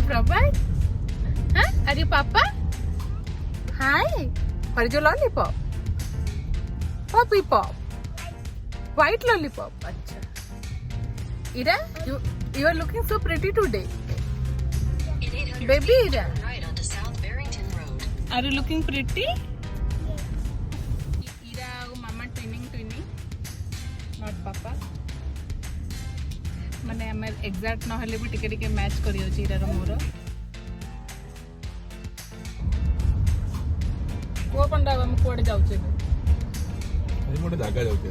Prabhat? Huh? Are you Papa? Hi. Where is your lollipop? Poppy pop. White lollipop. Acha. Ira, you are looking so pretty today. Baby Ira. Right onto South Barrington Road. Are you looking pretty? Ira and Mama twinning. Not Papa. माने आम exact ना भी टिके match करी इरार मोर को पंडा हम कोडे जाउछे ए मोटे जागा जाउछे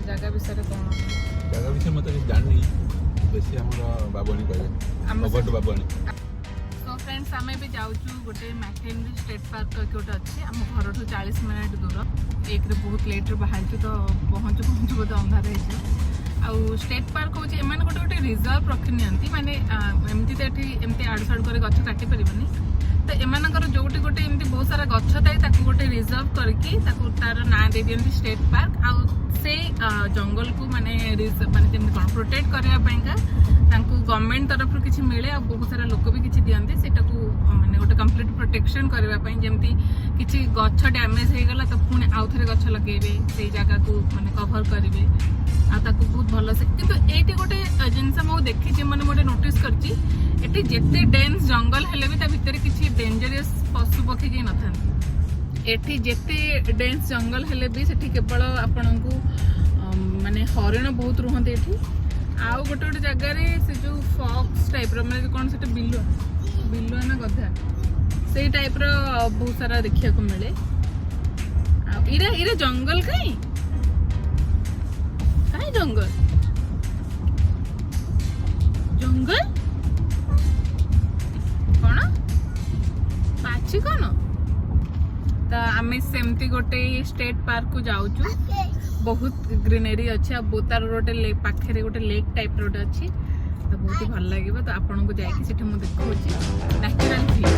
जागा विषय कोन जागा विषय मत जानि बेसी हमर बाबुनी कहबे ओबट बाबुनी सो फ्रेंड्स आमे भी जाउछु गोटे मैकेनरी स्टेट पार्क कोटे अछि हम घर ठो 40 मिनिट दूर एक रे बहुत लेट रे बाहर तो पहुंचु बोध अंधार हे आउ स्टेट पार्क हूँ एम गोटे गोटे रिजर्व रखी नि माने एमती तो ये एमती आड़ साड़ कर गछ काटी पारिबनी तो एमानकर जोटी गोटे एमती बहुत सारा गछ थाए गोटे रिजर्व करके तार ना दे दियंती स्टेट पार्क आउ से जंगल को माने माने जेमती कोन प्रोटेक्ट करबा पयका तांको गवर्नमेंट तरफ रु किछि मिले आ बहुत सारा लोक भी किछि दियंती सेटा को माने गोटे कंप्लीट प्रोटेक्शन करबा पय जेमती किछि गछ डैमेज हे गला तो पुणे आउ थरे गछ लगेबे से जगह को माने कवर करिवे आ ताको बहुत भल से किंतु एटी गोटे जिनस मु देखि जे माने मोटे नोटिस करछि एटी जेते डेंस जंगल हेले भी ता भितर किछि डेंजरस पशु पक्षी जे नथान एटी जेते डेंस जंगल हेले भी सेठी केवल आपनकु माने हरिण बहुत रुहंते एठी आउ गोटे गोटे जगह रे से जो फॉक्स टाइप रो माने कोन सेटा बिल्लो ना गधा से टाइप रो बहुत सारा देखिया को मिले आ इरा जंगल काई जंगल जंगल कौन पाची कौन तो आम सेमती गोटे स्टेट पार्क को जाऊचु बहुत ग्रीनरी अच्छे आ बोतार गोटे पाखे गोटे लेक टाइप रोटे अच्छी तो बहुत ही भल लगे तो आपन को जाकि सेठी मु देखौची natural feel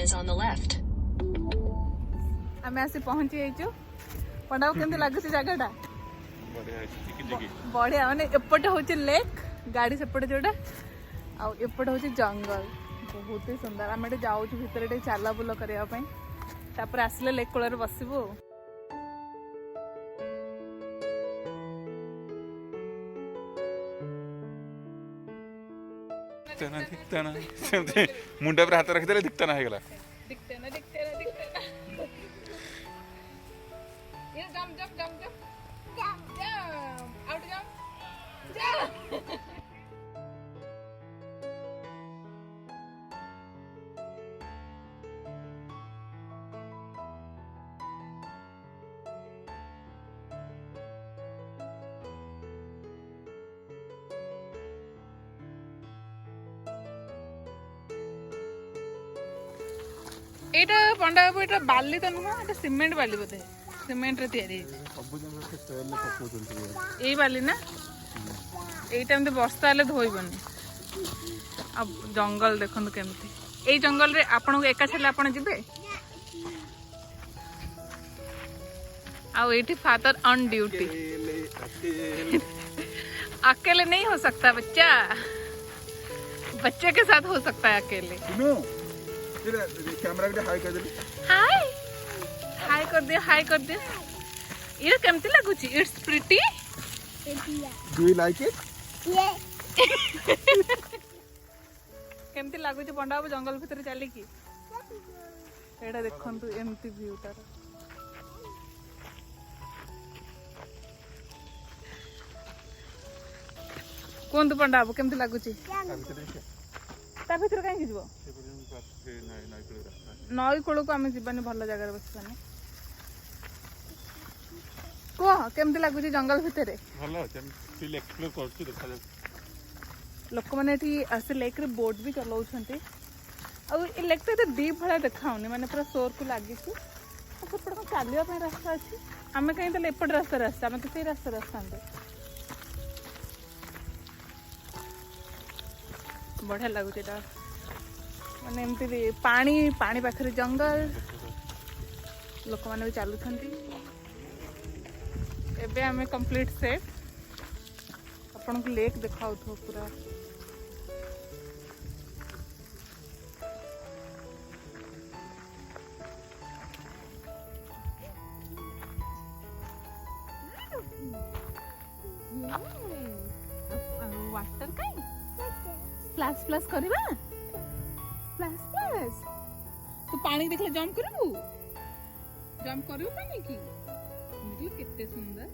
Is on the left. आमे आसी पहुंची जाइछु पंडाव केंते लागुसी जगहटा बढ़िया माने एपटे होचे लेक गाड़ी सेपटे जोटा आ एपटे होचे जंगल बहुत ही सुंदर आमे जाउछु भितर चाला बुल करिया पई तापर आसले लेक कोलर बसिबो दिखता ना मुंडा पर हाथ रखिदेले दिखता ना हेगला दिखते ना ये जंप आउट जंप एटा पंडा बाबू एटा बाली तो नुह एटा सीमेंट बाली बोधे सीमेंट रे तयारी सब जन के तेल ले पको चलती एई बाली ना एई टाइम ते बर्षा हेले धोइबनी अब जंगल देखंतु केमती एई जंगल रे आपन को एका छले आपन जिबे आ एठी फादर ऑन ड्यूटी अकेले नहीं हो सकता बच्चा बच्चे के साथ हो सकता है अकेले कैमरा के हाई कर दे हाई कर दे ये केमती लागुची it's pretty do you like it केमती लागुची पंडा बाबू जंगल भीतर चली की एटा देखंतु एमती व्यू तार कोन पंडा बाबू केमती लागुची ता भीतर कहीं जीव नई कूल को आम जीवानी भल जगह बसवानी कह केमती लगुच जंगल भितर लोक मैंने से लेक रे बोट भी चलाउछंती आ लेक तो डी भाया देखाऊनी माने पूरा सोर को लगी सेपटे चलने रास्ता अच्छी आम कहीं एपट रास्ता आसते आम तो से रास्ता आसते बढ़िया लगुच माने एमती पानी पानी पाखरे जंगल लोक मैंने भी चलुछंती एबे आम कंप्लीट सेफ आपन को लेक देखाउ थो पूरा वाटर कहीं स्प्लैश स्प्लैश करबा स्प्लैश स्प्लैश तू पानी देखले जंप करबू पानी की देखलो कितने सुंदर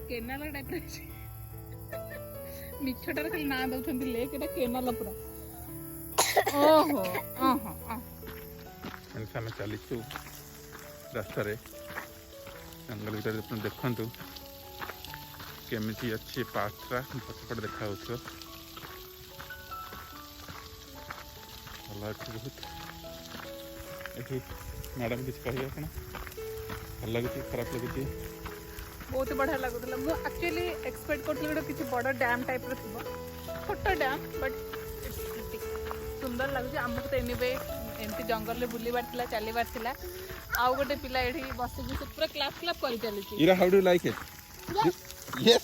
केनाल टाइप मिछटार खाली ना दउछंती लेक एटा केनाल पूरा ओहो ओहो ଆମେ ଚାଲିଛୁ ରାସ୍ତାରେ ଜଙ୍ଗଲ ଭିତରେ ଆପଣ ଦେଖନ୍ତୁ କେମିତି ଅଛି ପାର୍କଟା ପଛପଟେ ଦେଖାଯାଉଥିବ ଭଲ ଅଛି ବହୁତ ଏଠି ମ୍ୟାଡ଼ାମ କିଛି କହିବେ ଆପଣ ଭଲ ଲାଗୁଛି ଖରାପ ଲାଗୁଛି बहुत बढ़िया लगुला मु एक्चुअली एक्सपेक्ट करथि गोटे किछि बड़ डैम टाइप रो थिबो छोटा डैम बट इट्स प्रिटी सुंदर लागुछि हमको तो एनीवे एमती जंगल रे बुली बार थिला चली बार थिला आउ गोटे पिला एठी बस के पूरा क्लाप क्लाप करि चली छी Ira how do like it yes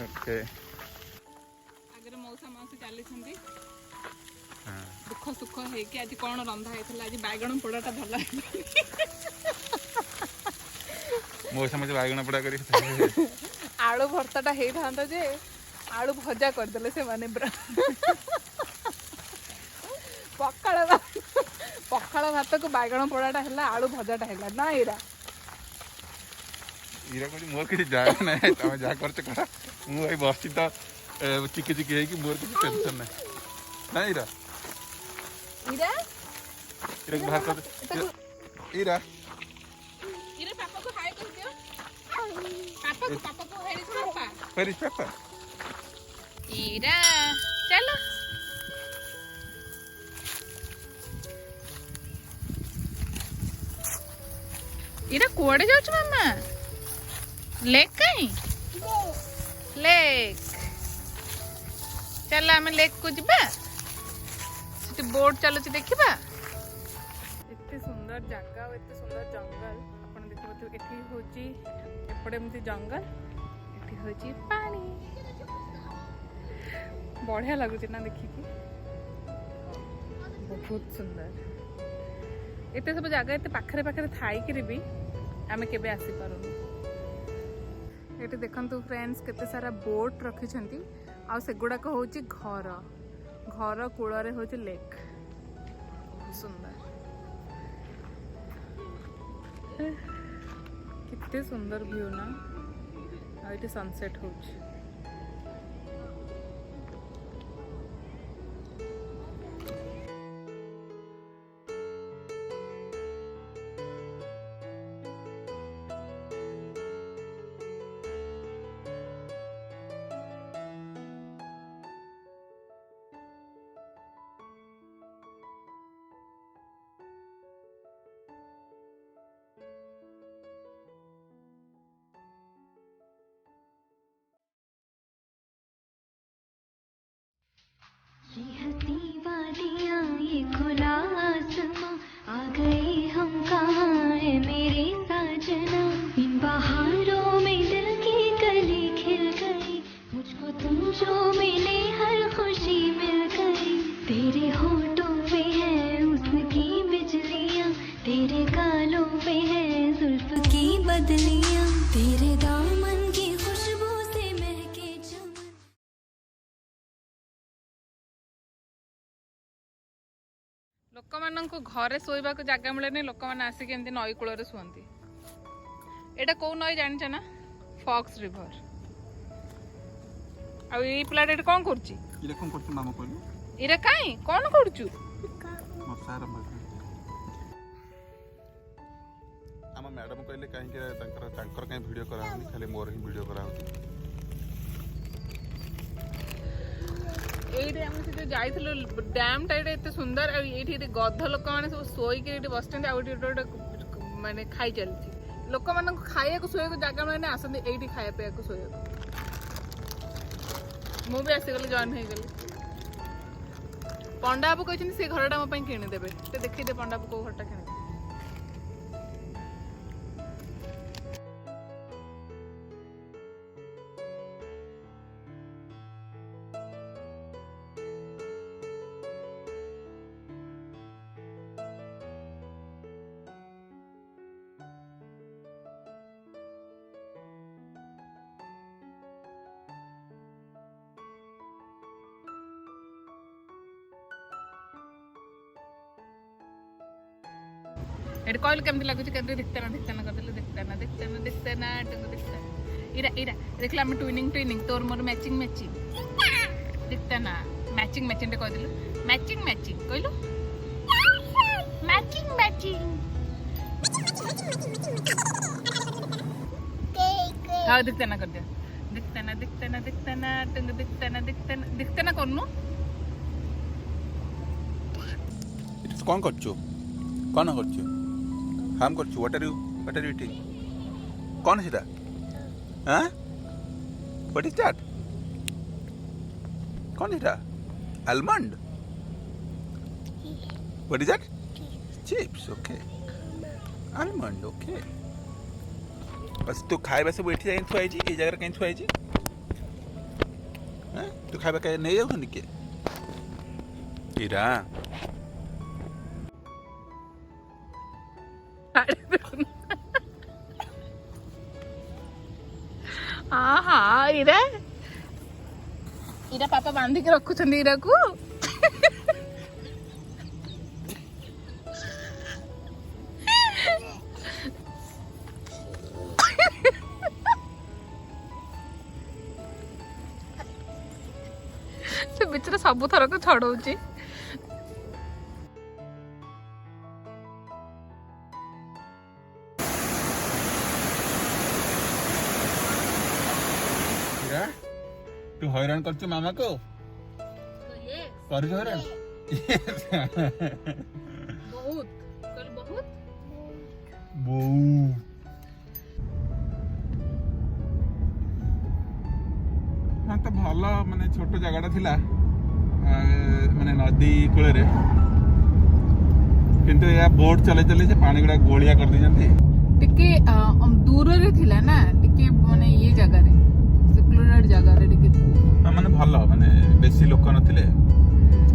okay अगर मौसा मौसी चली छंदी दुख सुख है कि आज कौन रंधा है आज बैगण पोड़ाटा भल मो समझ बैगण पोड़ा करी आलू भर्ताटा हे था जे आलू भजा करदेले से माने पखाड़ भात को बैगण पोड़ाटा है आलू भजाटा है ना इरा इरा कोई मोर किसी जाए ना तुम जा करछ करा मु भाई बसची तो चिकी चिकी है कि मोर किसी टेंशन नहीं ना इरा इरा इरा बाहर कर इरा इरा पापा को हाय कर दियो पापा को हेरी पापा वेरी पापा इरा चलो इरा कोड़े जाउछ मामा लेक कहीं लेक चल आम लेक को जीबा बोट चलो देखा एते सुंदर जगह और एते सुंदर जंगल अपन देखो एठी होची एपटे एमती जंगल एठी होची पानी बढ़िया लगुच ना देखिकी बहुत सुंदर एते सब जगह एते पाखरे पाखरे थाई कि भी आमे केबे आसी पारुनु एठी देखंतु फ्रेंड्स केते सारा बोट रखिछंती आ सेगुडा को होची घर घर कूल हूँ लेक बहुत सुंदर कितने सुंदर व्यू ना ये सनसेट हो ये हंसी वादियाँ ये खुला आसमां आ गए हम कहाँ है मेरे साजना इन बहारों में दिल की कली खिल गई मुझको तुम जो मिले हर खुशी मिल गई तेरे होठों पे है उसकी बिजलियाँ तेरे गालों पे है जुल्फ की बदलियाँ तेरे दामन की खुशबू से महके चमन लोक मानक घरे शोवा को जगह मिले लोक मैंने आसिक एमती नई कूल शुंती एटा कौ नई जान ना फॉक्स रिवर ଆଉ ଏଇ ପିଲାଟା ଏଠି କ'ଣ କରୁଛି? ଇରେ କ'ଣ କରୁଛୁ ମାମା କହିଲୁ? ଏଇଟା କାଇଁ କ'ଣ କରୁଛୁ? ଆମ ମ୍ୟାଡ଼ାମ କହିଲେ କାହିଁକି ତାଙ୍କର କାହିଁ ଭିଡ଼ିଓ କରାହେଉନି, ଖାଲି ମୋର ହିଁ ଭିଡ଼ିଓ କରାହେଉଛି। ଏଇଠି ଆମେ ସେ ଯୋଉ ଯାଇଥିଲୁ ଡ୍ୟାମ୍ଟା ଏଇଟା ଏତେ ସୁନ୍ଦର, ଆଉ ଏଇଠି ଏଠି ଗଧ ଲୋକମାନେ ସବୁ ଶୋଇକି ଏଇଠି ବସିଛନ୍ତି, ଆଉ ଏଠି ଗୋଟେ ମାନେ ଖାଇ ଚାଲିଛି। ଲୋକମାନଙ୍କୁ ଖାଇବାକୁ ଶୋଇବାକୁ ଜାଗା ମାନେ ଆସନ୍ତି ଏଇଠି ଖାଇବା ପିଇବାକୁ ଶୋଇବାକୁ। ମୁଁ ବି ଆସିଗଲି, ଜଏନ୍ ହେଇଗଲି। ପଣ୍ଡା ବାବୁ କହିଛନ୍ତି ସେ ଘରଟା ମୋ ପାଇଁ କିଣିଦେବେ। ସେ ଦେଖିଦେ ପଣ୍ଡା ବାବୁ କୋଉ ଘରଟା କିଣିଦେବେ। ଏଠି କହିଲୁ କେମିତି ଲାଗୁଛି? କେମିତି ଦେଖିତେ ନା କରିଦେଲେ ଦେଖିତେ ନା ଇରା ଇରା ଦେଖିଲା ଆମେ ଟ୍ୱିନିଂ ତୋର ମୋର ମ୍ୟାଚିଂ ଦେଖିତେ ନା ମ୍ୟାଚିଂ ଟେ କହିଦେଲୁ। ମ୍ୟାଚିଂ କହିଲୁ ମ୍ୟାଚିଂ ହଁ ଦେଖିତେ ନା କରିଦିଅ। ଦେଖିତେ ନା କରୁନୁ। କ'ଣ କରୁଛୁ? କ'ଣ କରୁଛୁ? ହାମ୍ କରୁଛୁ? What are you eating? କ'ଣ ସେଟା? What is that? କ'ଣ ସେଟା? Almond? What is that? Chips, okay. Almond, okay. बस तू खाଇବା ସବୁ ଏଠି ଯାଇ ଥୁଆ ହେଇଛି, ଏଇ ଜାଗାରେ କାହିଁ ଥୁଆ ହେଇଛି? ତୁ ଖାଇବା କାହିଁ ନେଇ ଯାଉଛନ୍ତି କିଏ? ଇରା ଇରା ପାପା ବାନ୍ଧିକି ରଖୁଛନ୍ତି ଇରାକୁ। ସେ ବିଚରା ସବୁ ଥରକ ଛଡଉଛି। तू हैरान कर मामा को कर हैरान बहुत हाँ तो भल माने छोट जगह थिला माने नदी कूल किंतु या बोट चले चले से पानी गुड़ा गोलिया कर दी जंती टिके दूर रे थिला ना टिके माने ये जगह रे सेक्युलर जगह रे टिके माने भल माने बेसी लोक नथिले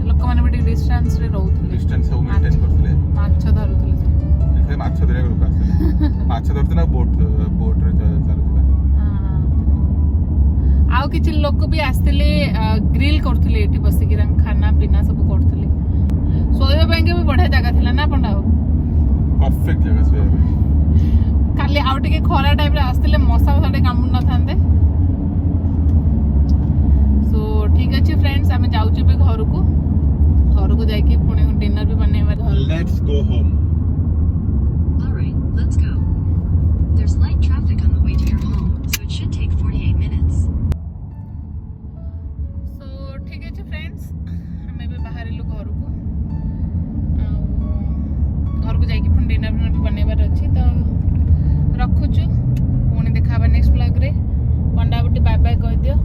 लोक माने बडी डिस्टेंस रे रहउथिले डिस्टेंस सब मेंटेन करथिले माछ धरुथिले से माछ धरे लोक आथिले माछ धरथिला बोट रे चालुथिला आउ किछि लोक भी आस्थिले ग्रिल करथिले एठी बसी कि खाना पीना सब करथिले सोया बैंक भी बढ़िया जगह थिला ना पंडाओ परफेक्ट जगह सोया खाली आउ टिके खरा टाइप रे आस्थिले मसा मसाटे कामु न थांदे। सो ठीक अछि फ्रेंड्स आमे जाउछु बे घर को जाइके पुणे डिनर भी बनेबा। Let's go home. Alright, let's go. There's light traffic on the way to your home, so it should take 48 minutes. सो ठीक अछि फ्रेंड्स हमें भी बाहर लो घर को जाइके पुणे डिनर भी बनेबार अछि तो रखुछु पुणे देखाबा नेक्स्ट व्लॉग रे। पंडा बुटी बाय बाय कह दियो।